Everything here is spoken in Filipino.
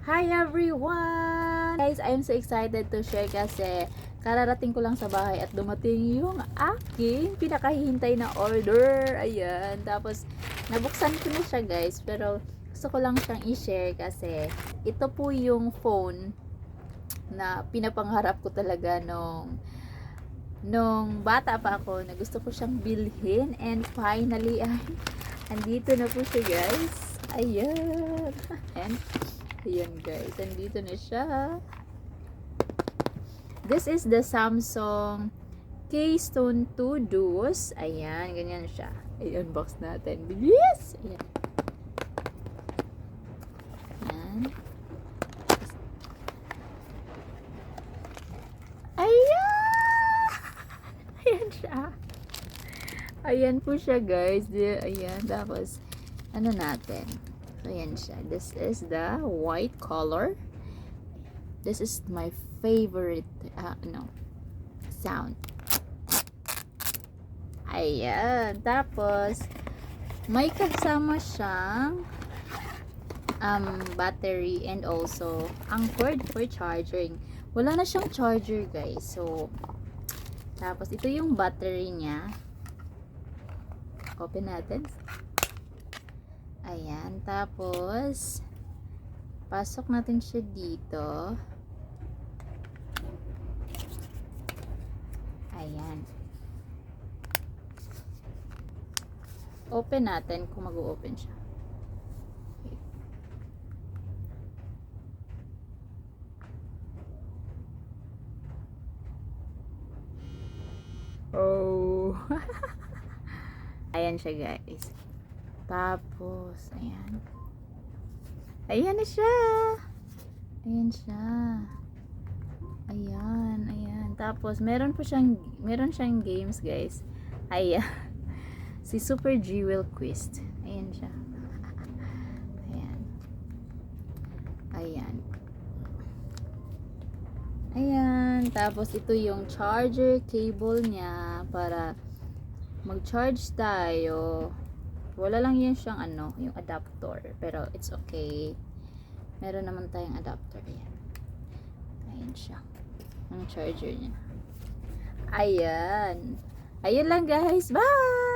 Hi everyone! Guys, I'm so excited to share kasi kararating ko lang sa bahay at dumating yung aking pinakahihintay na order. Ayan. Tapos, nabuksan ko na siya guys. Pero, gusto ko lang siyang i-share kasi ito po yung phone na pinapangarap ko talaga nung bata pa ako na gusto ko siyang bilhin. And finally, andito na po siya guys. Ayan. And, ayan guys, andito na siya. This is the Samsung Keystone 2 Duos. Ayan, ganyan siya. I-unbox natin. Bilis! Ayan. Ayan. Ayan! Ayan siya. Ayan po siya guys. Ayan, tapos ano natin? So, ayan siya. This is the white color. This is my favorite sound. Ayan. Tapos, may kasama siyang battery and also ang cord for charging. Wala na siyang charger guys. So, tapos ito yung battery niya. Open natin. Ayan, tapos pasok natin siya dito. Ayan. Open natin kung mag-open siya. Okay. Oh. Ayan siya guys. Tapos, ayan. Ayan na siya. Ayan siya. Ayan, ayan. Tapos, meron siyang games, guys. Ayan. Si Super Jewel Quest. Ayan siya. Ayan. Ayan. Ayan. Tapos, ito yung charger cable niya para mag-charge tayo. Wala lang yan siyang yung adapter. Pero it's okay. Meron naman tayong adapter. Ayan. Ayan siya. Ang charger niya. Ayan. Ayun lang guys. Bye!